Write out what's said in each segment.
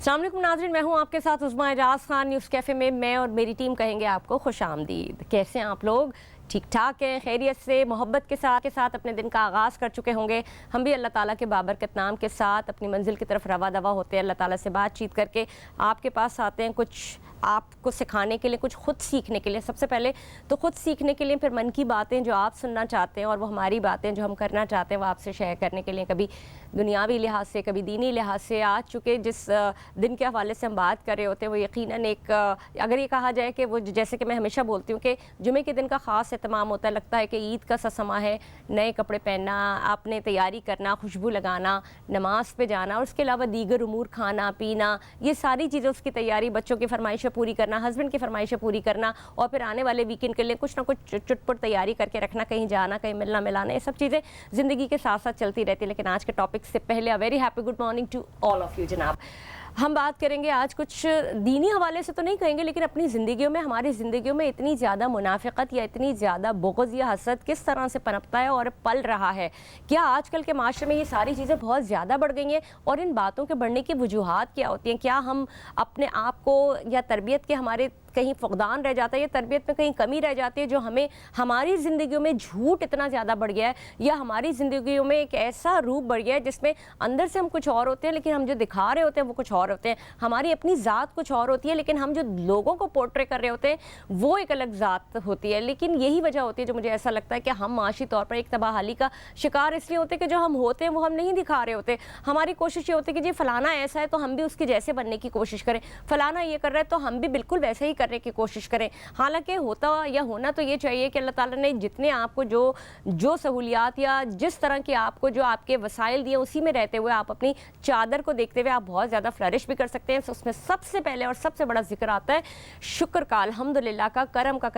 السلام علیکم ناظرین، میں ہوں آپ کے ساتھ عظمیٰ اعجاز خان۔ نیوز کیفے میں میں اور میری ٹیم کہیں گے آپ کو خوش آمدید۔ کیسے ہیں آپ لوگ؟ ٹھیک ٹھاک ہیں، خیریت سے، محبت کے ساتھ اپنے دن کا آغاز کر چکے ہوں گے۔ ہم بھی اللہ تعالیٰ کے بابرکت نام کے ساتھ اپنی منزل کی طرف رواں دواں ہوتے ہیں، اللہ تعالیٰ سے بات چیت کر کے آپ کے پاس آتے ہیں، کچھ آپ کو سکھانے کے لیے، کچھ خود سیکھنے کے لیے۔ سب سے پہلے تو خود سیکھنے کے لیے، پھر من کی باتیں جو آپ سننا چاہتے ہیں اور وہ ہماری باتیں جو ہم کرنا چاہتے ہیں وہ آپ سے شیئر کرنے کے لیے، کبھی دنیاوی لحاظ سے، کبھی دینی لحاظ سے۔ آج چونکہ جس دن کے حوالے سے ہم بات کر رہے ہوتے ہیں وہ یقیناً ایک، اگر یہ کہا جائے کہ وہ جیسے کہ میں ہمیشہ بولتی ہوں کہ جمعے کے دن کا خاص اہتمام ہوتا ہے، لگتا ہے کہ عید کا سا سما ہے، نئے کپڑے پہننا، آپ نے تیاری کرنا، خوشبو لگانا، نماز پہ جانا، اور اس کے علاوہ دیگر امور، کھانا پینا، یہ ساری چیزیں، اس کی تیاری، بچوں کی فرمائشیں پوری کرنا، ہسبینڈ کی فرمائشیں پوری کرنا، اور پھر آنے والے ویکنڈ کے لیے کچھ نہ کچھ چٹ پٹ تیاری کر کے رکھنا، کہیں جانا، کہیں ملنا ملانا، یہ سب چیزیں زندگی کے ساتھ ساتھ چلتی رہتی ہیں۔ لیکن آج کے ٹاپک سے پہلے very happy good morning to all of you جناب۔ ہم بات کریں گے آج کچھ دینی حوالے سے تو نہیں کہیں گے، لیکن اپنی زندگیوں میں، ہماری زندگیوں میں اتنی زیادہ منافقت یا اتنی زیادہ بغض یا حسد کس طرح سے پنپتا ہے اور پل رہا ہے؟ کیا آج کل کے معاشرے میں یہ ساری چیزیں بہت زیادہ بڑھ گئی ہیں؟ اور ان باتوں کے بڑھنے کی وجوہات کیا ہوتی ہیں؟ کیا ہم اپنے آپ کو، یا تربیت کے ہمارے کہیں فقدان رہ جاتا ہے، یا تربیت میں کہیں کمی رہ جاتی ہے جو ہمیں ہماری زندگیوں میں جھوٹ اتنا زیادہ بڑھ گیا ہے، یا ہماری زندگیوں میں ایک ایسا روپ بڑھ گیا ہے جس میں اندر سے ہم کچھ اور ہوتے ہیں لیکن ہم جو دکھا رہے ہوتے ہیں وہ کچھ اور ہوتے ہیں، ہماری اپنی ذات کچھ اور ہوتی ہے لیکن ہم جو لوگوں کو پورٹرے کر رہے ہوتے ہیں وہ ایک الگ ذات ہوتی ہے۔ لیکن یہی وجہ ہوتی ہے جو مجھے ایسا لگتا ہے کہ ہم معاشی طور پر ایک تباہی کا شکار اس لیے ہوتے ہیں کہ جو ہم ہوتے ہیں وہ ہم نہیں دکھا رہے ہوتے۔ ہماری کوشش یہ ہوتی ہے کہ جی فلانا ایسا ہے تو ہم بھی اس کے جیسے بننے کی کوشش کریں، فلانا یہ کر رہا ہے تو ہم بھی بالکل ویسے ہی کرنے کی کوشش کریں۔ حالانکہ ہوتا یا ہونا تو یہ چاہیے کہ اللہ تعالیٰ نے جتنے آپ کو جو سہولیات یا جس طرح کے آپ کو جو آپ کے وسائل دیے، اسی میں رہتے ہوئے آپ اپنی چادر کو دیکھتے ہوئے آپ بہت زیادہ فلرش بھی کر سکتے ہیں۔ اس میں سب سے پہلے اور سب سے بڑا ذکر آتا ہے شکر کا، الحمدللہ کا، کرم کا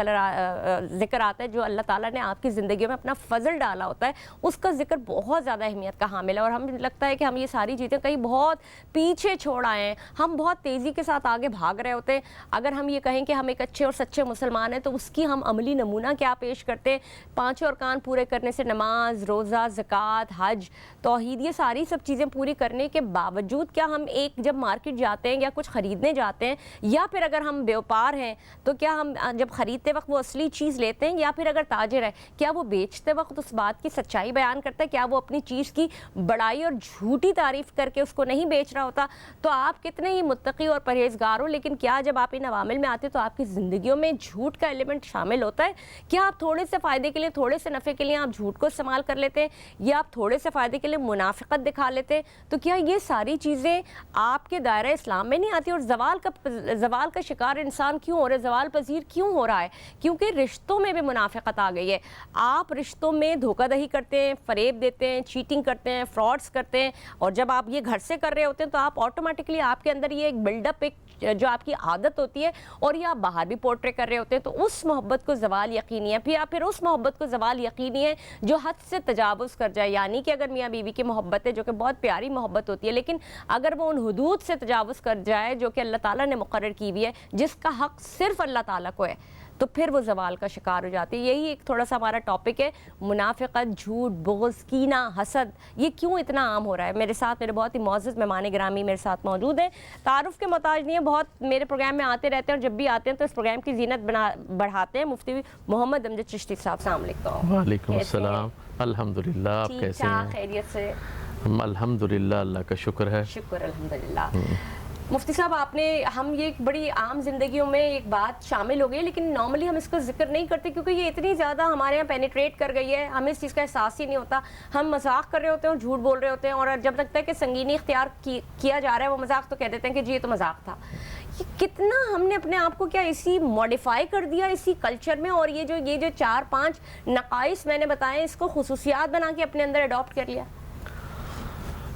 ذکر آتا ہے، جو اللہ تعالیٰ نے آپ کی زندگیوں میں اپنا فضل ڈالا ہوتا ہے، اس کا ذکر بہت زیادہ اہمیت کا حامل ہے۔ اور ہمیں لگتا ہے کہ ہم یہ ساری چیزیں کہیں بہت پیچھے چھوڑ آئے ہیں، ہم بہت تیزی کے ساتھ آگے بھاگ رہے ہوتے ہیں۔ اگر ہم یہ کہیں کہ ہم ایک اچھے اور سچے مسلمان ہیں تو اس کی ہم عملی نمونہ کیا پیش کرتے ہیں؟ پانچوں ارکان پورے کرنے سے، نماز، روزہ، زکوٰۃ، حج، توحید، یہ ساری سب چیزیں پوری کرنے کے باوجود کیا ہم ایک جب مارکیٹ جاتے ہیں یا کچھ خریدنے جاتے ہیں، یا پھر اگر ہم بیوپار ہیں تو کیا ہم جب خریدتے وقت وہ اصلی چیز لیتے ہیں، یا پھر اگر تاجر ہے کیا وہ بیچتے وقت اس بات کی سچائی بیان کرتا ہے؟ کیا وہ اپنی چیز کی بڑائی اور جھوٹی تعریف کر کے اس کو نہیں بیچ رہا ہوتا؟ تو آپ کتنے ہی متقی اور پرہیزگار ہو، لیکن کیا جب آپ ان عوامل میں آتے تو آپ کی زندگیوں میں جھوٹ کا ایلیمنٹ شامل ہوتا ہے؟ کیا آپ تھوڑے سے فائدے کے لیے، تھوڑے سے نفع کے لیے آپ جھوٹ کو استعمال کر لیتے ہیں، یا آپ تھوڑے سے فائدے کے لیے منافقت دکھا لیتے ہیں؟ تو کیا یہ ساری چیزیں آپ کے دائرہ اسلام میں نہیں آتی؟ اور زوال کا شکار انسان کیوں ہو رہا ہے، زوال پذیر کیوں ہو رہا ہے؟ کیونکہ رشتوں میں بھی منافقت آ گئی ہے۔ آپ رشتوں میں دھوکہ دہی کرتے ہیں، فریب دیتے ہیں، چیٹنگ کرتے ہیں، فراڈز کرتے ہیں، اور جب آپ یہ گھر سے کر رہے ہوتے ہیں تو آپ آٹومیٹکلی آپ کے اندر یہ ایک بلڈ اپ، ایک جو آپ کی عادت ہوتی ہے، اور یہ آپ باہر بھی پورٹرے کر رہے ہوتے ہیں، تو اس محبت کو زوال یقینی ہے۔ پھر اس محبت کو زوال یقینی ہے جو حد سے تجاوز کر جائے، یعنی کہ اگر میاں بیوی کی محبت ہے جو کہ بہت پیاری محبت ہوتی ہے، لیکن اگر وہ ان حدود سے تجاوز کر جائے جو کہ اللہ تعالیٰ نے مقرر کی ہوئی ہے، جس کا حق صرف اللہ تعالیٰ کو ہے، تو پھر وہ زوال کا شکار ہو جاتی ہے۔ یہی ایک تھوڑا سا ہمارا ٹاپک ہے، منافقت، جھوٹ، بغض، کینہ، حسد، یہ کیوں اتنا عام ہو رہا ہے؟ میرے ساتھ میرے بہت ہی معزز مہمان گرامی میرے ساتھ موجود ہیں، تعارف کے محتاج نہیں ہیں، بہت میرے پروگرام میں آتے رہتے ہیں، اور جب بھی آتے ہیں تو اس پروگرام کی زینت بڑھاتے ہیں۔ مفتی محمد امجد چشتی صاحب، السلام علیکم۔ وعلیکم السلام، الحمدللہ، آپ کیسے ہیں؟ خیریت سے؟ الحمدللہ، اللہ کا شکر ہے۔ شکر الحمدللہ۔ مفتی صاحب، آپ نے، ہم یہ ایک بڑی عام زندگیوں میں ایک بات شامل ہو گئی، لیکن نارملی ہم اس کو ذکر نہیں کرتے کیونکہ یہ اتنی زیادہ ہمارے یہاں پینیٹریٹ کر گئی ہے، ہمیں اس چیز کا احساس ہی نہیں ہوتا۔ ہم مذاق کر رہے ہوتے ہیں اور جھوٹ بول رہے ہوتے ہیں، اور جب لگتا ہے کہ سنگینی اختیار کیا جا رہا ہے وہ مذاق، تو کہہ دیتے ہیں کہ جی یہ تو مذاق تھا۔ کتنا ہم نے اپنے آپ کو کیا اسی موڈیفائی کر دیا اسی کلچر میں، اور یہ جو 4-5 نقائص میں نے بتائے اس کو خصوصیات بنا کے اپنے اندر اڈاپٹ کر لیا؟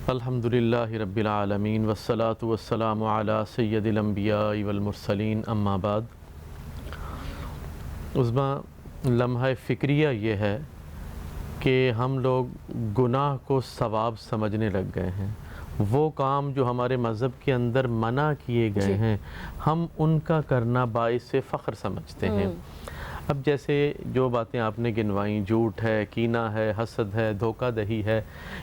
الحمدللہ رب العالمین، والصلاة والسلام علی سید الانبیاء والمرسلین، اما بعد۔ عظمیٰ، لمحہ فکریہ یہ ہے کہ ہم لوگ گناہ کو ثواب سمجھنے لگ گئے ہیں۔ وہ کام جو ہمارے مذہب کے اندر منع کیے گئے ہیں، ہم ان کا کرنا باعث فخر سمجھتے ہیں۔ اب جیسے جو باتیں آپ نے گنوائیں، جھوٹ ہے، کینہ ہے، حسد ہے، دھوکہ دہی ہے،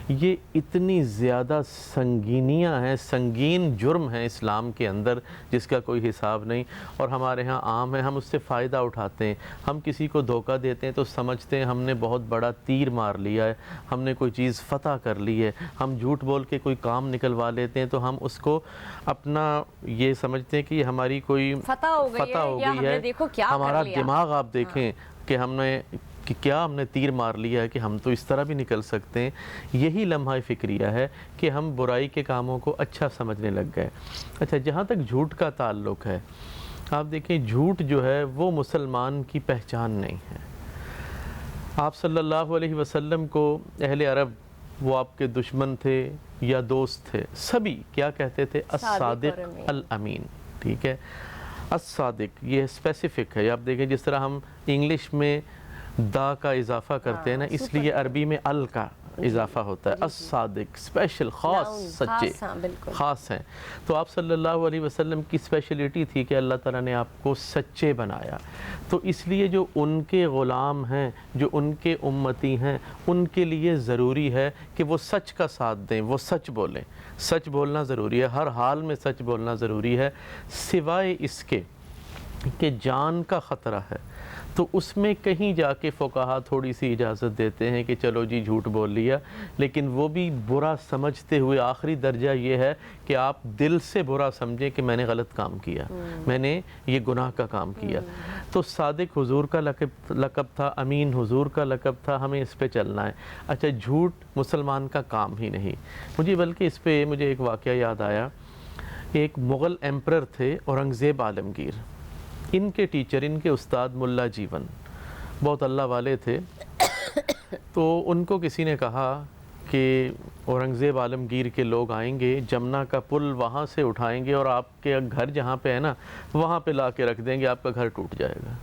یہ اتنی زیادہ سنگینیاں ہیں، سنگین جرم ہیں اسلام کے اندر جس کا کوئی حساب نہیں، اور ہمارے ہاں عام ہے، ہم اس سے فائدہ اٹھاتے ہیں۔ ہم کسی کو دھوکہ دیتے ہیں تو سمجھتے ہیں ہم نے بہت بڑا تیر مار لیا ہے، ہم نے کوئی چیز فتح کر لی ہے۔ ہم جھوٹ بول کے کوئی کام نکلوا لیتے ہیں تو ہم اس کو اپنا یہ سمجھتے ہیں کہ یہ ہماری کوئی فتح ہو گئی ہے، دیکھو کیا ہمارا دماغ آپ دیکھیں کہ ہم نے کیا ہم نے تیر مار لیا ہے کہ ہم تو اس طرح بھی نکل سکتے ہیں۔ یہی لمحہ فکریہ ہے کہ ہم برائی کے کاموں کو اچھا سمجھنے لگ گئے۔ اچھا، جہاں تک جھوٹ کا تعلق ہے، آپ دیکھیں جھوٹ جو ہے وہ مسلمان کی پہچان نہیں ہے۔ آپ صلی اللہ علیہ وسلم کو اہل عرب، وہ آپ کے دشمن تھے یا دوست تھے، سبھی کیا کہتے تھے؟ الصادق الامین، ٹھیک ہے؟ الصادق یہ اسپیسیفک ہے۔ آپ دیکھیں جس طرح ہم انگلش میں دا کا اضافہ کرتے ہیں نا، اس لیے عربی میں ال کا اضافہ ہوتا ہے۔ الصادق اسپیشل، خاص، سچے، خاص ہیں۔ تو آپ صلی اللہ علیہ وسلم کی اسپیشلٹی تھی کہ اللہ تعالیٰ نے آپ کو سچے بنایا، تو اس لیے جو ان کے غلام ہیں، جو ان کے امتی ہیں، ان کے لیے ضروری ہے کہ وہ سچ کا ساتھ دیں، وہ سچ بولیں۔ سچ بولنا ضروری ہے، ہر حال میں سچ بولنا ضروری ہے، سوائے اس کے کہ جان کا خطرہ ہے، تو اس میں کہیں جا کے فقہا تھوڑی سی اجازت دیتے ہیں کہ چلو جی جھوٹ بول لیا، لیکن وہ بھی برا سمجھتے ہوئے آخری درجہ یہ ہے کہ آپ دل سے برا سمجھیں کہ میں نے غلط کام کیا، میں نے یہ گناہ کا کام کیا۔ تو صادق حضور کا لقب تھا، امین حضور کا لقب تھا، ہمیں اس پہ چلنا ہے۔ اچھا، جھوٹ مسلمان کا کام ہی نہیں، مجھے بلکہ اس پہ مجھے ایک واقعہ یاد آیا۔ ایک مغل ایمپرر تھے اورنگزیب عالمگیر، ان کے ٹیچر، ان کے استاد ملا جیون بہت اللہ والے تھے۔ تو ان کو کسی نے کہا کہ اورنگزیب عالمگیر کے لوگ آئیں گے، جمنا کا پل وہاں سے اٹھائیں گے اور آپ کے گھر جہاں پہ ہے نا وہاں پہ لا کے رکھ دیں گے، آپ کا گھر ٹوٹ جائے گا۔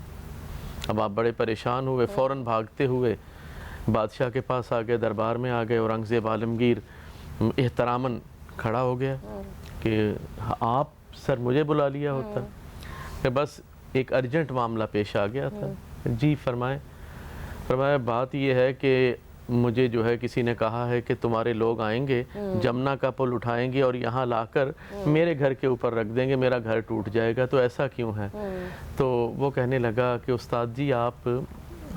اب آپ بڑے پریشان ہوئے، فوراً بھاگتے ہوئے بادشاہ کے پاس آ گئے، دربار میں آ گئے۔ اورنگزیب عالمگیر احتراماً کھڑا ہو گیا کہ آپ سر مجھے بلا لیا ہوتا، کہ بس ایک ارجنٹ معاملہ پیش آ گیا تھا۔ جی فرمائیں۔ فرمایا بات یہ ہے کہ مجھے جو ہے کسی نے کہا ہے کہ تمہارے لوگ آئیں گے، جمنا کا پل اٹھائیں گے اور یہاں لا کر میرے گھر کے اوپر رکھ دیں گے، میرا گھر ٹوٹ جائے گا، تو ایسا کیوں ہے؟ تو وہ کہنے لگا کہ استاد جی آپ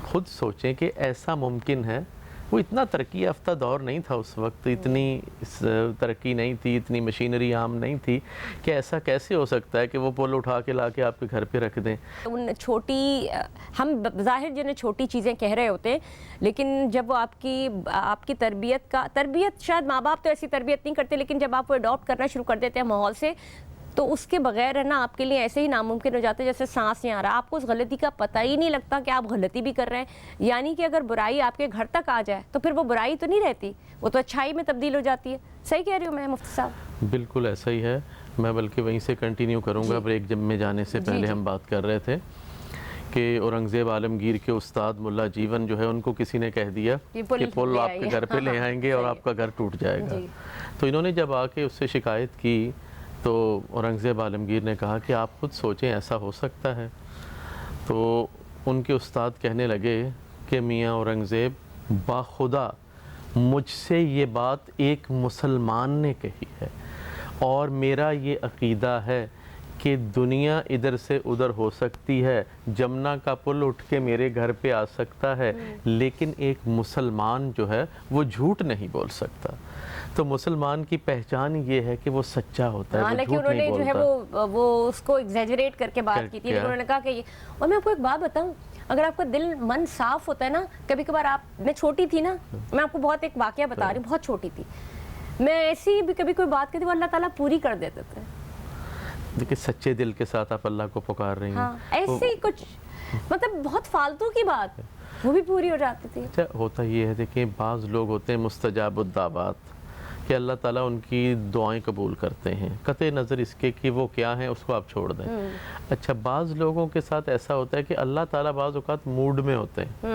خود سوچیں کہ ایسا ممکن ہے؟ وہ اتنا ترقی یافتہ دور نہیں تھا اس وقت، اتنی ترقی نہیں تھی، اتنی مشینری عام نہیں تھی کہ ایسا کیسے ہو سکتا ہے کہ وہ پل اٹھا کے لا کے آپ کے گھر پہ رکھ دیں۔ چھوٹی، ہم ظاہر جنہیں چھوٹی چیزیں کہہ رہے ہوتے ہیں، لیکن جب وہ آپ کی تربیت شاید ماں باپ تو ایسی تربیت نہیں کرتے، لیکن جب آپ وہ اڈاپٹ کرنا شروع کر دیتے ہیں ماحول سے، تو اس کے بغیر ہے نا آپ کے لیے ایسے ہی ناممکن ہو جاتا ہے جیسے سانس نہیں آ رہا، آپ کو اس غلطی کا پتہ ہی نہیں لگتا کہ آپ غلطی بھی کر رہے ہیں۔ یعنی کہ اگر برائی آپ کے گھر تک آ جائے تو پھر وہ برائی تو نہیں رہتی، وہ تو اچھائی میں تبدیل ہو جاتی ہے۔ صحیح کہہ رہی ہوں میں مفتی صاحب؟ بالکل ایسا ہی ہے، میں بلکہ وہیں سے کنٹینیو کروں گا۔ بریک جب میں جانے سے پہلے ہم بات کر رہے تھے کہ اورنگزیب عالمگیر کے استاد ملا جیون جو ہے ان کو کسی نے کہہ دیا کہ پل آپ کے گھر پہ لے آئیں گے اور آپ کا گھر ٹوٹ جائے گا۔ تو انہوں نے جب آ کے اس سے شکایت کی تو اورنگزیب عالمگیر نے کہا کہ آپ خود سوچیں ایسا ہو سکتا ہے؟ تو ان کے استاد کہنے لگے کہ میاں اورنگزیب باخدا مجھ سے یہ بات ایک مسلمان نے کہی ہے، اور میرا یہ عقیدہ ہے کہ دنیا ادھر سے ادھر ہو سکتی ہے، جمنا کا پل اٹھ کے میرے گھر پہ آ سکتا ہے، لیکن ایک مسلمان جو ہے وہ جھوٹ نہیں بول سکتا۔ تو مسلمان کی پہچان یہ ہے کہ وہ سچا ہوتا ہے، وہ حالانکہ جھوٹ نہیں بولتا۔ انہوں نے جو ہے وہ اس کو ایگزیجریٹ کر کے بات کی تھی، لیکن انہوں نے کہا کہ اور میں آپ کو ایک بات بتاؤں، اگر آپ کا دل من صاف ہوتا ہے نا، کبھی کبھار میں چھوٹی تھی نا، میں آپ کو بہت ایک واقعہ بتا رہی ہوں، بہت چھوٹی تھی میں، ایسی بھی کبھی کوئی بات کہتی وہ اللہ تعالیٰ پوری کر دیتے تھے۔ دیکھیں سچے دل کے ساتھ آپ اللہ کو پکار رہی ہیں، ایسے ہی کچھ مطلب بہت فالتو کی بات وہ بھی پوری ہو جاتی تھی۔ اچھا ہوتا یہ ہے، دیکھیں بعض لوگ ہوتے ہیں مستجاب الدعوات، کہ اللہ تعالیٰ ان کی دعائیں قبول کرتے ہیں، قطع نظر اس کے کہ وہ کیا ہیں اس کو آپ چھوڑ دیں۔ اچھا بعض لوگوں کے ساتھ ایسا ہوتا ہے کہ اللہ تعالیٰ بعض اوقات موڈ میں ہوتے ہیں،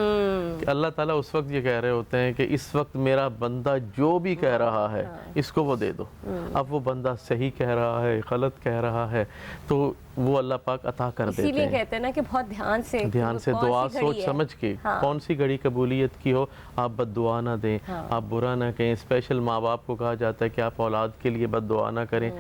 کہ اللہ تعالیٰ اس وقت یہ کہہ رہے ہوتے ہیں کہ اس وقت میرا بندہ جو بھی کہہ رہا ہے اس کو وہ دے دو۔ اب وہ بندہ صحیح کہہ رہا ہے، غلط کہہ رہا ہے، تو وہ اللہ پاک عطا کر دیتے ہیں. اسی لیے کہتے ہیں نا کہ بہت دھیان سے دعا سوچ سمجھ کے کون سی گھڑی قبولیت کی ہو آپ بد دعا نہ دیں, آپ برا نہ کہیں. اسپیشل ماں باپ کو کہا جاتا ہے کہ آپ اولاد کے لیے بد دعا نہ کریں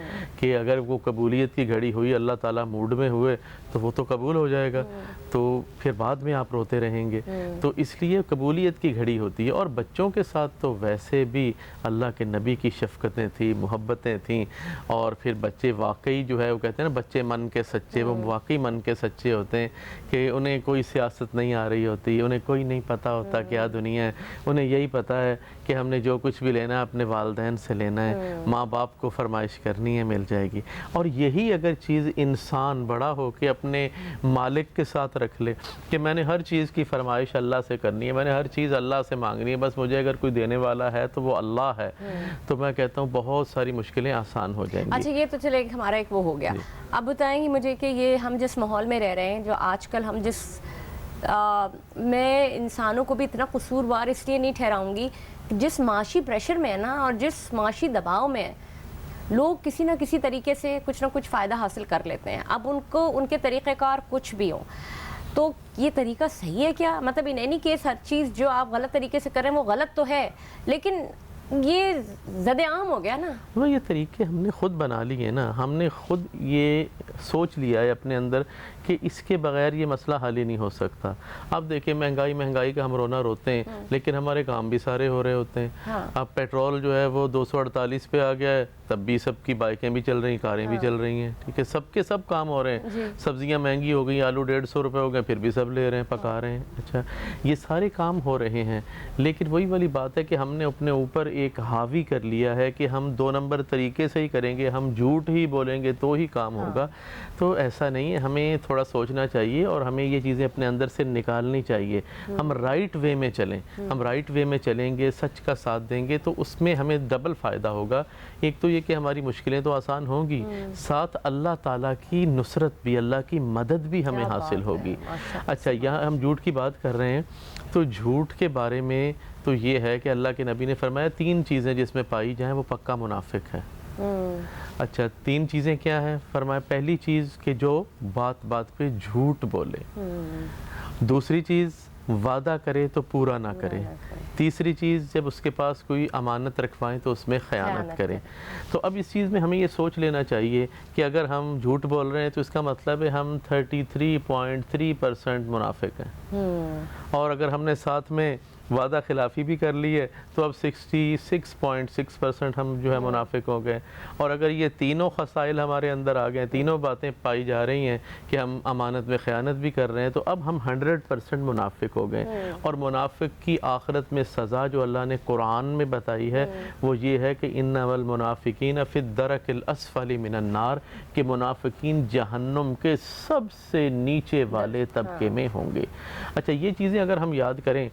کہ اگر وہ قبولیت کی گھڑی ہوئی, اللہ تعالیٰ موڈ میں ہوئے تو وہ تو قبول ہو جائے گا, تو پھر بعد میں آپ روتے رہیں گے. تو اس لیے قبولیت کی گھڑی ہوتی ہے. اور بچوں کے ساتھ تو ویسے بھی اللہ کے نبی کی شفقتیں تھیں, محبتیں تھیں, اور پھر بچے واقعی جو ہے وہ کہتے ہیں نا بچے من کے سچے, وہ واقعی من کے سچے ہوتے ہیں کہ انہیں کوئی سیاست نہیں آ رہی ہوتی, انہیں کوئی نہیں پتہ ہوتا کیا دنیا ہے, انہیں یہی پتہ ہے کہ ہم نے جو کچھ بھی لینا ہے اپنے والدین سے لینا ہے, ماں باپ کو فرمائش کرنی ہے مل جائے گی. اور یہی اگر چیز انسان بڑا ہو کے اپنے مالک کے ساتھ رکھ لے کہ میں نے ہر چیز کی فرمائش اللہ سے کرنی ہے, میں نے ہر چیز اللہ سے مانگنی ہے, بس مجھے اگر کوئی دینے والا ہے تو وہ اللہ ہے, تو میں کہتا ہوں بہت ساری مشکلیں آسان ہو جائیں گی. اچھا یہ تو چلے ہمارا ایک وہ ہو گیا. اب بتائیں گے مجھے کہ یہ ہم جس ماحول میں رہ رہے ہیں, جو آج کل ہم جس میں انسانوں کو بھی اتنا قصوروار اس لیے نہیں ٹھہراؤں گی, جس معاشی پریشر میں ہے نا اور جس معاشی دباؤ میں لوگ کسی نہ کسی طریقے سے کچھ نہ کچھ فائدہ حاصل کر لیتے ہیں. اب ان کو ان کے طریقہ کار کچھ بھی ہو, تو یہ طریقہ صحیح ہے کیا؟ مطلب ان اینی کیس ہر چیز جو آپ غلط طریقے سے کر رہے ہیں وہ غلط تو ہے, لیکن یہ زد عام ہو گیا نا. وہ یہ طریقے ہم نے خود بنا لیے نا, ہم نے خود یہ سوچ لیا ہے اپنے اندر کہ اس کے بغیر یہ مسئلہ حل ہی نہیں ہو سکتا. اب دیکھیں مہنگائی کا ہم رونا روتے ہیں, لیکن ہمارے کام بھی سارے ہو رہے ہوتے ہیں. اب پیٹرول جو ہے وہ 248 پہ آ گیا ہے, تب بھی سب کی بائکیں بھی چل رہی ہیں, کاریں بھی چل رہی ہیں, ٹھیک ہے, سب کے سب کام ہو رہے ہیں. سبزیاں مہنگی ہو گئی, آلو 150 روپے ہو گئے, پھر بھی سب لے رہے ہیں, پکا رہے ہیں. اچھا یہ سارے کام ہو رہے ہیں, لیکن وہی والی بات ہے کہ ہم نے اپنے اوپر ایک حاوی کر لیا ہے کہ ہم 2 نمبر طریقے سے ہی کریں گے, ہم جھوٹ ہی بولیں گے تو ہی کام ہوگا. تو ایسا نہیں ہے, ہمیں تھوڑا سوچنا چاہیے اور ہمیں یہ چیزیں اپنے اندر سے نکالنی چاہیے. ہم رائٹ وے میں چلیں, ہم رائٹ وے میں چلیں گے, سچ کا ساتھ دیں گے, تو اس میں ہمیں ڈبل فائدہ ہوگا. ایک تو یہ کہ ہماری مشکلیں تو آسان ہوں گی, ساتھ اللہ تعالیٰ کی نصرت بھی, اللہ کی مدد بھی ہمیں حاصل ہوگی. اچھا یہاں ہم جھوٹ کی بات کر رہے ہیں, تو جھوٹ کے بارے میں تو یہ ہے کہ اللہ کے نبی نے فرمایا 3 چیزیں جس میں پائی جائیں وہ پکا منافق ہے. اچھا 3 چیزیں کیا ہیں؟ فرمایا پہلی چیز کہ جو بات بات پہ جھوٹ بولے, دوسری چیز وعدہ کرے تو پورا نہ کرے, تیسری چیز جب اس کے پاس کوئی امانت رکھوائیں تو اس میں خیانت کرے. تو اب اس چیز میں ہمیں یہ سوچ لینا چاہیے کہ اگر ہم جھوٹ بول رہے ہیں تو اس کا مطلب ہے ہم 33.3% منافق ہیں, اور اگر ہم نے ساتھ میں وعدہ خلافی بھی کر لی ہے تو اب 66.6% ہم جو ہے منافق ہو گئے. اور اگر یہ تینوں خصائل ہمارے اندر آ گئے, تینوں باتیں پائی جا رہی ہیں کہ ہم امانت میں خیانت بھی کر رہے ہیں, تو اب ہم 100% منافق ہو گئے. اور منافق کی آخرت میں سزا جو اللہ نے قرآن میں بتائی ہے وہ یہ ہے کہ انما المنافقین فی الدرک الاسفل من النار, کہ منافقین جہنم کے سب سے نیچے والے طبقے میں ہوں گے. اچھا یہ چیزیں اگر ہم یاد کریں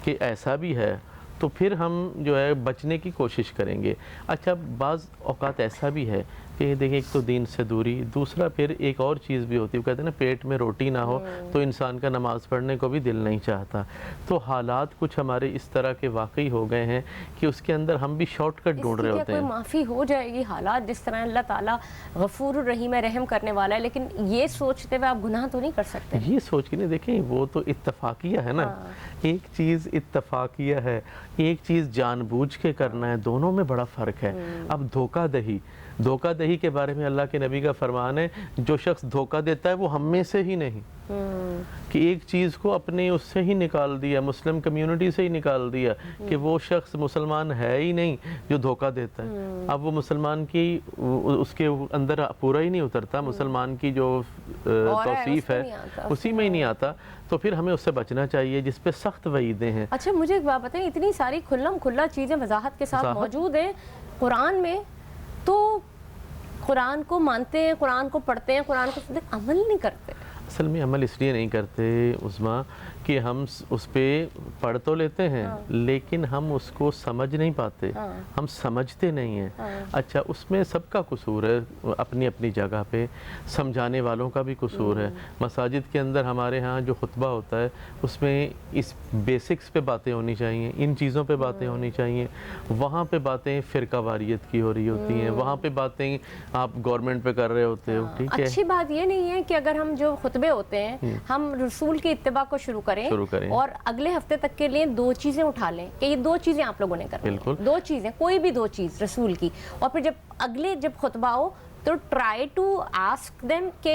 کہ ایسا بھی ہے تو پھر ہم جو ہے بچنے کی کوشش کریں گے. اچھا بعض اوقات ایسا بھی ہے کہ دیکھیں ایک تو دین سے دوری, دوسرا پھر ایک اور چیز بھی ہوتی ہے, وہ کہتے ہیں نا پیٹ میں روٹی نہ ہو تو انسان کا نماز پڑھنے کو بھی دل نہیں چاہتا. تو حالات کچھ ہمارے اس طرح کے واقعی ہو گئے ہیں کہ اس کے اندر ہم بھی شارٹ کٹ ڈھونڈ رہے ہوتے ہیں. کوئی معافی ہو جائے گی حالات جس طرح اللہ تعالیٰ غفور الرحیم ہے, رحم کرنے والا ہے, لیکن یہ سوچتے ہوئے آپ گناہ تو نہیں کر سکتے. یہ سوچ کے نہیں, دیکھیں وہ تو اتفاقیہ ہے نا, ایک چیز اتفاقیہ ہے, ایک چیز جان بوجھ کے کرنا ہے, دونوں میں بڑا فرق ہے. اب دھوکہ دہی کے بارے میں اللہ کے نبی کا فرمان ہے جو شخص دھوکہ دیتا ہے وہ ہم میں سے ہی نہیں, کہ ایک چیز کو اپنے اس سے ہی نکال دیا, مسلم کمیونٹی سے ہی نکال دیا کہ وہ شخص مسلمان ہے ہی نہیں جو دھوکہ دیتا ہے. اب وہ مسلمان کی اس کے اندر پورا ہی نہیں اترتا, مسلمان کی جو توصیف ہے اسی میں ہی نہیں آتا, تو پھر ہمیں اس سے بچنا چاہیے جس پہ سخت وعیدیں ہیں. اچھا مجھے ایک بات بتائیں, اتنی ساری کھلا چیزیں وضاحت کے ساتھ موجود ہیں قرآن میں, تو قرآن کو مانتے ہیں, قرآن کو پڑھتے ہیں, قرآن کو عمل نہیں کرتے. اصل میں عمل اس لیے نہیں کرتے عظمیٰ کہ ہم اس پہ پڑھ تو لیتے ہیں لیکن ہم اس کو سمجھ نہیں پاتے، ہم سمجھتے نہیں ہیں۔ اچھا اس میں سب کا قصور ہے اپنی اپنی جگہ پہ، سمجھانے والوں کا بھی قصور ہے۔ مساجد کے اندر ہمارے ہاں جو خطبہ ہوتا ہے اس میں اس بیسکس پہ باتیں ہونی چاہیے، ان چیزوں پہ باتیں ہونی چاہیے۔ وہاں پہ باتیں فرقہ واریت کی ہو رہی ہوتی ہیں، وہاں پہ باتیں آپ گورنمنٹ پہ کر رہے ہوتے ہو، ٹھیک ہے۔ اچھی بات یہ نہیں ہے کہ اگر ہم جو خطبے ہوتے ہیں ہم رسول کی اتباع کو شروع کریں اور اگلے ہفتے تک کے لیے 2 چیزیں اٹھا لیں کہ یہ 2 چیزیں آپ لوگوں نے کرنی ہیں، 2 چیزیں، کوئی بھی 2 چیز رسول کی، اور پھر جب خطبہ ہو تو ٹرائی ٹو آسک دیم کہ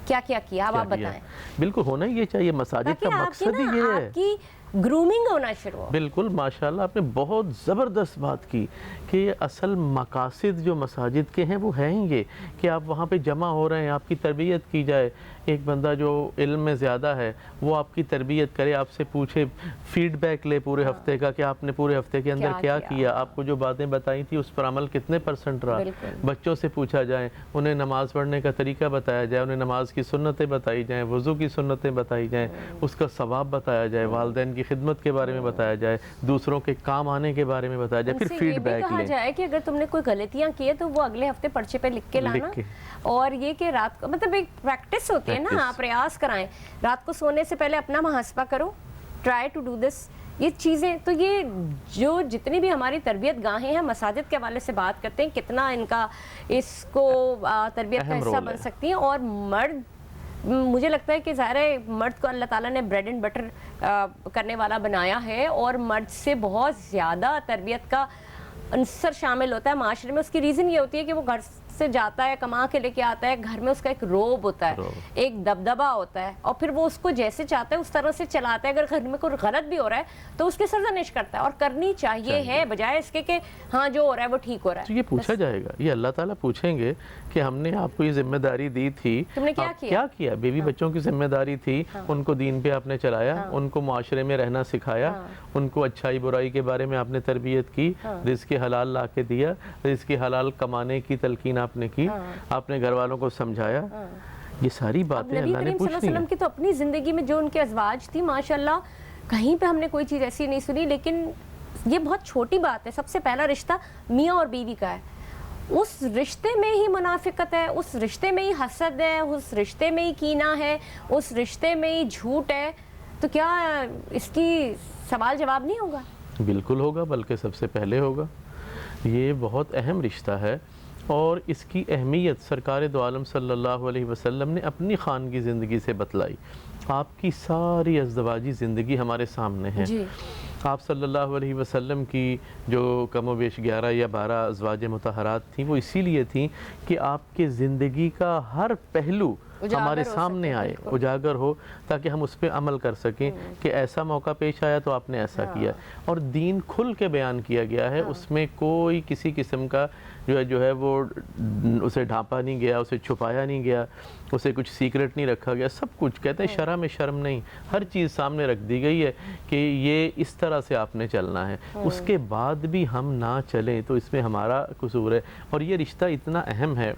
کیا کیا کیا آپ بتائیں۔ بالکل ہونا یہ چاہیے، مساجد کا مقصد ہی یہ ہے، آپ کی گرومنگ ہونا شروع ہو۔ بالکل ماشاءاللہ آپ نے بہت زبردست بات کی کہ اصل مقاصد جو مساجد کے ہیں وہ ہیں یہ کہ آپ وہاں پہ جمع ہو رہے ہیں، آپ کی تربیت کی جائے۔ ایک بندہ جو علم میں زیادہ ہے وہ آپ کی تربیت کرے، آپ سے پوچھے، فیڈ بیک لے پورے ہفتے کا کہ آپ نے پورے ہفتے کے اندر کیا کیا، آپ کو جو باتیں بتائی تھی اس پر عمل کتنے % رہا۔ بچوں سے پوچھا جائے، انہیں نماز پڑھنے کا طریقہ بتایا جائے، انہیں نماز کی سنتیں بتائی جائیں، وضو کی سنتیں بتائی جائیں، اس کا ثواب بتایا جائے، والدین کی خدمت کے بارے میں بتایا جائے، دوسروں کے کام آنے کے بارے میں بتایا جائے، پھر فیڈ بیک لیں۔ کہا جائے کہ اگر تم نے کوئی غلطیاں کی ہے تو وہ اگلے ہفتے پرچے پہ لکھ کے لانا، اور یہ کہ رات کو مطلب ایک پریکٹس ہوتی ہے نا، آپ ریاض کرائیں، رات کو سونے سے پہلے اپنا محاسبہ کرو، ٹرائی ٹو ڈو دس، یہ چیزیں۔ تو یہ جو جتنی بھی ہماری تربیت گاہیں ہیں مساجد کے حوالے سے بات کرتے ہیں کتنا ان کا اس کو تربیت کا حصہ بن سکتی ہیں۔ اور مرد، مجھے لگتا ہے کہ ظاہر ہے مرد کو اللہ تعالیٰ نے بریڈ اینڈ بٹر کرنے والا بنایا ہے، اور مرد سے بہت زیادہ تربیت کا عنصر شامل ہوتا ہے معاشرے میں۔ اس کی ریزن یہ ہوتی ہے کہ وہ گھر سے جاتا ہے، کما کے لے کے آتا ہے، گھر میں اس کا ایک روب ہوتا ہے، ایک دبدبہ ہوتا ہے، اور پھر وہ اس کو جیسے چاہتا ہے اس طرح سے چلاتا ہے۔ اگر گھر میں کوئی غلط بھی ہو رہا ہے تو اس کی سرزنش کرتا ہے، اور کرنی چاہیے ہے، بجائے اس کے کہ ہاں جو ہو رہا ہے وہ ٹھیک ہو رہا ہے۔ تو یہ پوچھا جائے گا، یہ اللہ تعالیٰ پوچھیں گے کہ ہم نے آپ کو یہ ذمہ داری دی تھی، تم نے کیا کیا؟ بیوی بچوں کی ذمہ داری تھی، ان کو دین پہ آپ نے چلایا، ان کو معاشرے میں رہنا سکھایا، ان کو اچھائی برائی کے بارے میں آپ نے تربیت کی، رزق حلال لا کے دیا، رزق حلال کمانے کی تلقین آپ نے کی، آپ نے گھر والوں کو سمجھایا۔ یہ ساری باتیں اللہ نے نبی کریم صلی اللہ پوچھنی علیہ وسلم ہیں۔ کی تو اپنی زندگی میں جو ان کے ازواج تھی ماشاءاللہ کہیں پہ ہم نے کوئی چیز ایسی نہیں سنی، لیکن یہ بہت چھوٹی بات ہے۔ سب سے پہلا رشتہ میاں اور بیوی کا ہے، اس رشتے میں ہی منافقت ہے، اس رشتے میں ہی حسد ہے، اس رشتے میں ہی کینہ ہے، اس رشتے میں ہی جھوٹ ہے، تو کیا اس کی سوال جواب نہیں ہوگا؟ بالکل ہوگا، بلکہ سب سے پہلے ہوگا۔ یہ بہت اہم رشتہ ہے، اور اس کی اہمیت سرکار دو عالم صلی اللہ علیہ وسلم نے اپنی خانگی زندگی سے بتلائی۔ آپ کی ساری ازدواجی زندگی ہمارے سامنے ہے۔ آپ صلی اللہ علیہ وسلم کی جو کم و بیش 11 یا 12 ازواج مطہرات تھیں وہ اسی لیے تھیں کہ آپ کے زندگی کا ہر پہلو ہمارے سامنے آئے، اجاگر ہو، تاکہ ہم اس پہ عمل کر سکیں کہ ایسا موقع پیش آیا تو آپ نے ایسا کیا، اور دین کھل کے بیان کیا گیا ہے۔ اس میں کوئی کسی قسم کا جو ہے وہ اسے ڈھانپا نہیں گیا، اسے چھپایا نہیں گیا، اسے کچھ سیکرٹ نہیں رکھا گیا، سب کچھ کہتے ہیں شرع میں شرم نہیں، ہر چیز سامنے رکھ دی گئی ہے کہ یہ اس طرح سے آپ نے چلنا ہے۔ اس کے بعد بھی ہم نہ چلیں تو اس میں ہمارا قصور ہے، اور یہ رشتہ اتنا اہم ہے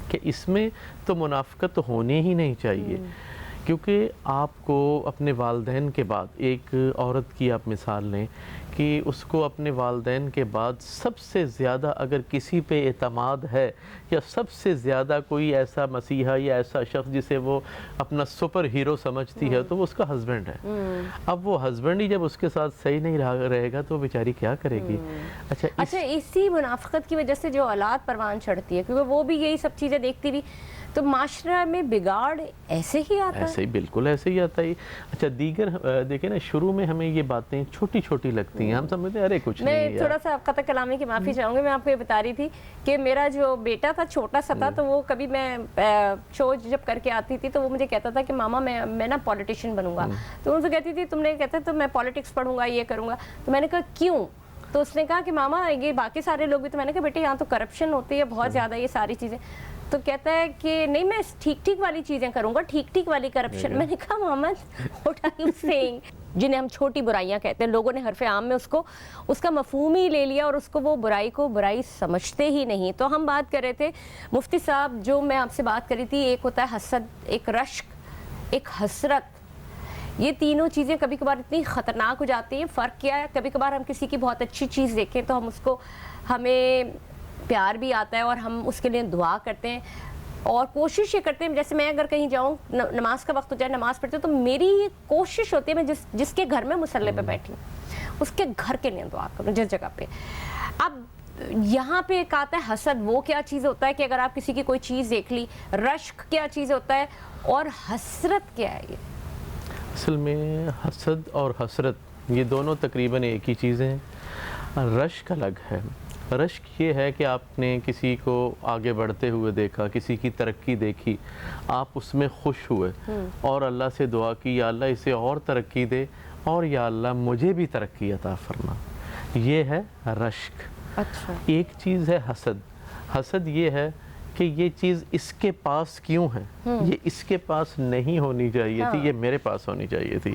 کہ اس میں تو منافقت ہونی ہی نہیں چاہیے، کیونکہ آپ کو اپنے والدین کے بعد، ایک عورت کی آپ مثال لیں کہ اس کو اپنے والدین کے بعد سب سے زیادہ اگر کسی پہ اعتماد ہے، یا سب سے زیادہ کوئی ایسا مسیحا یا ایسا شخص جسے وہ اپنا سپر ہیرو سمجھتی ہے، تو وہ اس کا ہسبینڈ ہے۔ اب وہ ہسبینڈ ہی جب اس کے ساتھ صحیح نہیں رہے گا تو وہ بیچاری کیا کرے گی؟ اچھا، اسی منافقت کی وجہ سے جو اولاد پروان چڑھتی ہے، کیونکہ وہ بھی یہی سب چیزیں دیکھتی بھی، تو معاشرہ میں بگاڑ ایسے ہی آتا ہے؟ ایسے ہی، بالکل ایسے ہی آتا ہے۔ اچھا دیگر دیکھیں نا، شروع میں ہمیں یہ باتیں چھوٹی چھوٹی لگتی ہیں، ہم سمجھتے ہیں ارے کچھ نہیں ہے۔ میں تھوڑا سا قطع کلامی کی معافی چاہوں گی، میں آپ کو یہ بتا رہی تھی کہ میرا جو بیٹا تھا چھوٹا سا تھا، تو وہ کبھی میں شو جب کر کے آتی تھی تو وہ مجھے کہتا تھا کہ ماما میں نا پولیٹیشین بنوں گا، تو ان سے کہتی تھی تم نے کہتا تو میں پولیٹکس پڑھوں گا، یہ کروں گا، تو میں نے کہا کیوں؟ تو اس نے کہا کہ ماما یہ باقی سارے لوگ بھی، تو میں نے کہا بیٹے یہاں تو کرپشن ہوتی ہے بہت زیادہ، یہ ساری چیزیں، تو کہتا ہے کہ نہیں میں ٹھیک ٹھیک والی چیزیں کروں گا، ٹھیک ٹھیک والی کرپشن۔ میں نے کہا محمد what are you saying؟ جنہیں ہم چھوٹی برائیاں کہتے ہیں، لوگوں نے حرف عام میں اس کا مفہوم ہی لے لیا، اور اس کو وہ برائی کو برائی سمجھتے ہی نہیں۔ تو ہم بات کر رہے تھے مفتی صاحب، جو میں آپ سے بات کر رہی تھی، ایک ہوتا ہے حسد، ایک رشک، ایک حسرت، یہ تینوں چیزیں کبھی کبھار اتنی خطرناک ہو جاتی ہیں. فرق کیا ہے، کبھی کبھار ہم کسی کی بہت اچھی چیز دیکھیں تو ہم اس کو، ہمیں پیار بھی آتا ہے اور ہم اس کے لیے دعا کرتے ہیں اور کوشش یہ کرتے ہیں. جیسے میں اگر کہیں جاؤں، نماز کا وقت ہو جائے، نماز پڑھتے تو میری یہ کوشش ہوتی ہے میں جس کے گھر میں مصلی پہ بیٹھی ہوں اس کے گھر کے لیے دعا کروں جس جگہ پہ. اب یہاں پہ ایک آتا ہے حسد. وہ کیا چیز ہوتا ہے کہ اگر آپ کسی کی کوئی چیز دیکھ لی. رشک کیا چیز ہوتا ہے اور حسرت کیا ہے؟ یہ اصل میں حسد اور حسرت یہ دونوں تقریباً ایک ہی چیزیں ہیں. رشک الگ ہے. رشک یہ ہے کہ آپ نے کسی کو آگے بڑھتے ہوئے دیکھا، کسی کی ترقی دیکھی، آپ اس میں خوش ہوئے اور اللہ سے دعا کی یا اللہ اسے اور ترقی دے اور یا اللہ مجھے بھی ترقی عطا فرما. یہ ہے رشک. اچھا. ایک چیز ہے حسد. حسد یہ ہے کہ یہ چیز اس کے پاس کیوں ہے، یہ اس کے پاس نہیں ہونی چاہیے تھی، یہ میرے پاس ہونی چاہیے تھی.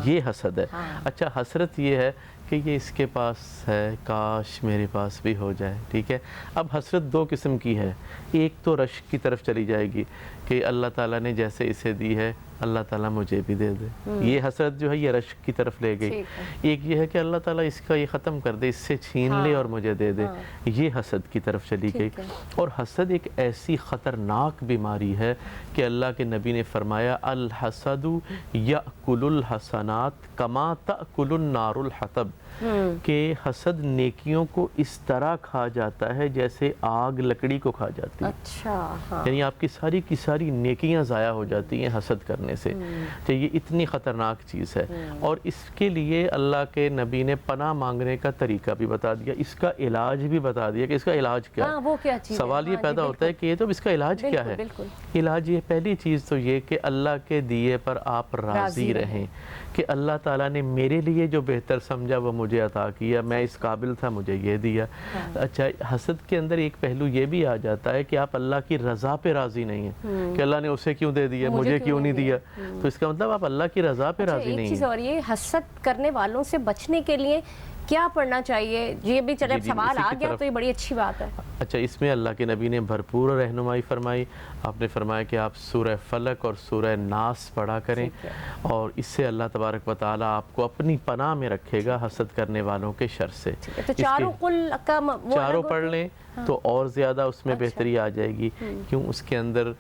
یہ حسد ہے. اچھا، حسرت یہ ہے کہ یہ اس کے پاس ہے، کاش میرے پاس بھی ہو جائے. ٹھیک ہے. اب حسرت دو قسم کی ہے. ایک تو رشک کی طرف چلی جائے گی کہ اللہ تعالیٰ نے جیسے اسے دی ہے اللہ تعالیٰ مجھے بھی دے دے. یہ حسرت جو ہے یہ رشک کی طرف لے گئی. ایک یہ ہے کہ اللہ تعالیٰ اس کا یہ ختم کر دے، اس سے چھین لے اور مجھے دے دے. یہ حسد کی طرف چلی گئی. اور حسد ایک ایسی خطرناک بیماری ہے کہ اللہ کے نبی نے فرمایا الحسد یأکل الحسنات کما تأکل النار الحطب، کہ حسد نیکیوں کو اس طرح کھا جاتا ہے جیسے آگ لکڑی کو کھا جاتی ہے. اچھا. یعنی آپ کی ساری کی ساری نیکیاں ضائع ہو جاتی ہیں حسد کرنے سے. تو یہ اتنی خطرناک چیز ہے اور اس کے لیے اللہ کے نبی نے پناہ مانگنے کا طریقہ بھی بتا دیا، اس کا علاج بھی بتا دیا کہ اس کا علاج کیا ہے. وہ کیا چیز ہے؟ سوال یہ پیدا ہوتا ہے کہ یہ تو اس کا علاج کیا ہے. علاج یہ پہلی چیز تو یہ کہ اللہ کے دیے پر آپ راضی رہیں کہ اللہ تعالیٰ نے میرے لیے جو بہتر سمجھا وہ مجھے عطا کیا، میں اس قابل تھا مجھے یہ دیا. اچھا، حسد کے اندر ایک پہلو یہ بھی آ جاتا ہے کہ آپ اللہ کی رضا پہ راضی نہیں ہیں کہ اللہ نے اسے کیوں دے دیا مجھے کیوں نہیں دیا. تو اس کا مطلب آپ اللہ کی رضا پہ راضی نہیں ہیں. ایک چیز اور، یہ حسد کرنے والوں سے بچنے کے لیے کیا پڑھنا چاہیے؟ یہ بھی چلے سوال آ گیا تو یہ بڑی اچھی بات ہے. اچھا، اس میں اللہ کے نبی نے بھرپور رہنمائی فرمائی. آپ نے فرمایا کہ آپ سورہ فلق اور سورہ ناس پڑھا کریں اور اس سے اللہ تبارک و تعالیٰ آپ کو اپنی پناہ میں رکھے گا حسد کرنے والوں کے شر سے. تو چاروں قل کا چاروں پڑھ لیں تو اور زیادہ اس میں بہتری آ جائے گی. کیوں؟ اس کے اندر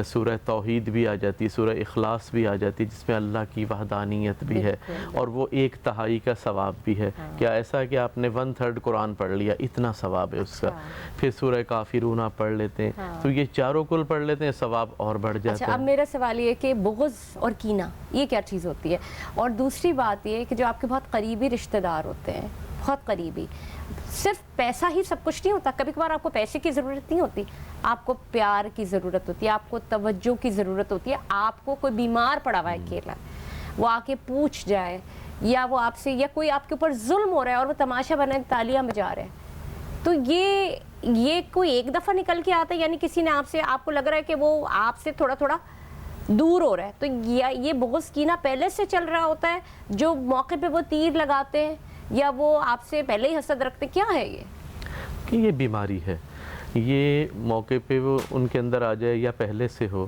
سورہ توحید بھی آ جاتی، سورہ اخلاص بھی آ جاتی جس میں اللہ کی وحدانیت بھی ہے اور وہ 1/3 کا ثواب بھی ہے. کیا ایسا کہ آپ نے 1/3 قرآن پڑھ لیا، اتنا ثواب ہے اس کا. پھر سورہ کافرون آپ پڑھ لیتے ہیں تو یہ چاروں کل پڑھ لیتے ہیں، ثواب اور بڑھ جاتا ہے. اب میرا سوال یہ کہ بغض اور کینہ یہ کیا چیز ہوتی ہے؟ اور دوسری بات یہ کہ جو آپ کے بہت قریبی رشتہ دار ہوتے ہیں، بہت قریبی، صرف پیسہ ہی سب کچھ نہیں ہوتا. کبھی کبھار آپ کو پیسے کی ضرورت نہیں ہوتی، آپ کو پیار کی ضرورت ہوتی ہے، آپ کو توجہ کی ضرورت ہوتی ہے. آپ کو کوئی بیمار پڑا ہوا ہے اکیلا، وہ آ کے پوچھ جائے، یا وہ آپ سے، یا کوئی آپ کے اوپر ظلم ہو رہا ہے اور وہ تماشا بنا تالیاں بجا رہے ہیں، تو یہ کوئی ایک دفعہ نکل کے آتا ہے؟ یعنی کسی نے آپ کو لگ رہا ہے کہ وہ آپ سے تھوڑا تھوڑا دور ہو رہا ہے، تو یہ بغض کینہ پہلے سے چل رہا ہوتا ہے جو موقع پہ وہ تیر لگاتے ہیں، یا وہ آپ سے پہلے ہی حسد رکھتے؟ کیا ہے یہ؟ کہ یہ بیماری ہے، یہ موقع پہ وہ ان کے اندر آ جائے یا پہلے سے ہو.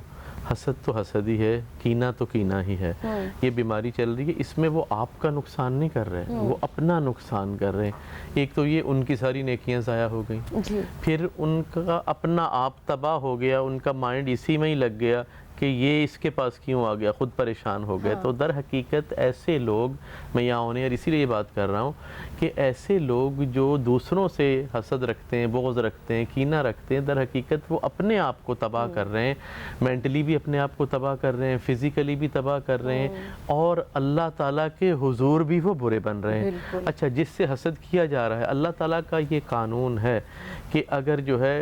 حسد تو حسد ہی ہے، کینہ تو کینہ ہی ہے. یہ بیماری چل رہی ہے، اس میں وہ آپ کا نقصان نہیں کر رہے، وہ اپنا نقصان کر رہے ہیں. ایک تو یہ ان کی ساری نیکیاں ضائع ہو گئیں، پھر ان کا اپنا آپ تباہ ہو گیا، ان کا مائنڈ اسی میں ہی لگ گیا کہ یہ اس کے پاس کیوں آ گیا، خود پریشان ہو گئے. تو در حقیقت ایسے لوگ، میں یہاں ہونے اور اسی لیے یہ بات کر رہا ہوں کہ ایسے لوگ جو دوسروں سے حسد رکھتے ہیں، بغض رکھتے ہیں، کینہ رکھتے ہیں، در حقیقت وہ اپنے آپ کو تباہ کر رہے ہیں. مینٹلی بھی اپنے آپ کو تباہ کر رہے ہیں، فزیکلی بھی تباہ کر رہے ہیں، اور اللہ تعالیٰ کے حضور بھی وہ برے بن رہے ہیں. اچھا، جس سے حسد کیا جا رہا ہے، اللہ تعالیٰ کا یہ قانون ہے کہ اگر جو ہے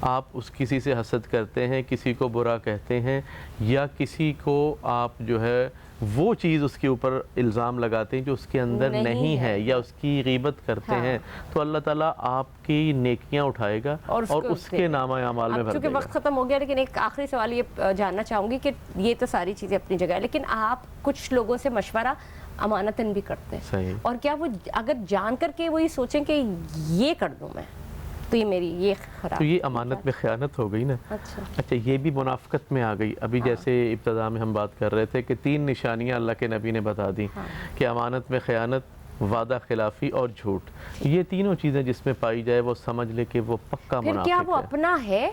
آپ کسی سے حسد کرتے ہیں، کسی کو برا کہتے ہیں، یا کسی کو آپ جو ہے وہ چیز اس کے اوپر الزام لگاتے ہیں جو اس کے اندر نہیں ہے، یا اس کی غیبت کرتے ہیں، تو اللہ تعالیٰ آپ کی نیکیاں اٹھائے گا اور اس کے نامہ اعمال میں بھر دے گا. چونکہ وقت ختم ہو گیا، لیکن ایک آخری سوال یہ جاننا چاہوں گی کہ یہ تو ساری چیزیں اپنی جگہ ہے، لیکن آپ کچھ لوگوں سے مشورہ امانتاً بھی کرتے ہیں. صحیح. اور کیا وہ اگر جان کر کے وہی سوچیں کہ یہ کر دوں میں، تو یہ میری یہ خراب. تو یہ امانت میں خیانت ہو گئی نا. اچھا یہ بھی منافقت میں آ گئی. ابھی جیسے ابتدا میں ہم بات کر رہے تھے کہ 3 نشانیاں اللہ کے نبی نے بتا دی کہ امانت میں خیانت، وعدہ خلافی اور جھوٹ. یہ تینوں چیزیں جس میں پائی جائے وہ سمجھ لے کہ وہ پکا پھر منافق کیا وہ ہے. اپنا ہے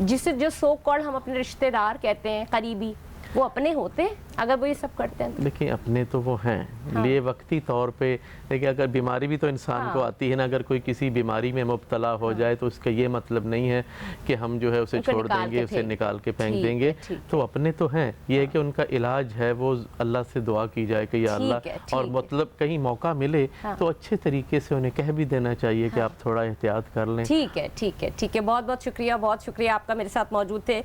جسے جو سو کالڈ ہم اپنے رشتہ دار کہتے ہیں قریبی، وہ اپنے ہوتے ہیں اگر وہ یہ سب کرتے ہیں؟ دیکھیں اپنے تو وہ ہیں لیے وقتی طور پہ، لیکن اگر بیماری بھی تو انسان کو آتی ہے نا. اگر کوئی کسی بیماری میں مبتلا ہو جائے تو اس کا یہ مطلب نہیں ہے کہ ہم جو ہے اسے چھوڑ دیں گے، اسے نکال کے پھینک دیں گے. تو اپنے تو ہیں. یہ ہے کہ ان کا علاج ہے وہ اللہ سے دعا کی جائے کہ یا اللہ، اور مطلب کہیں موقع ملے تو اچھے طریقے سے انہیں کہہ بھی دینا چاہیے کہ آپ تھوڑا احتیاط کر لیں. ٹھیک ہے ٹھیک ہے ٹھیک ہے. بہت بہت شکریہ، بہت شکریہ آپ کا میرے ساتھ موجود تھے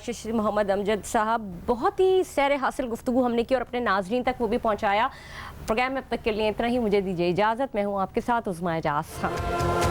ششی محمد امجد صاحب. بہت ہی سیر حاصل گفتگو ہم نے کی اور اپنے ناظرین تک وہ بھی پہنچایا. پروگرام میں اب تک کے لیے اتنا ہی. مجھے دیجیے اجازت. میں ہوں آپ کے ساتھ عظمیٰ اعجاز خان.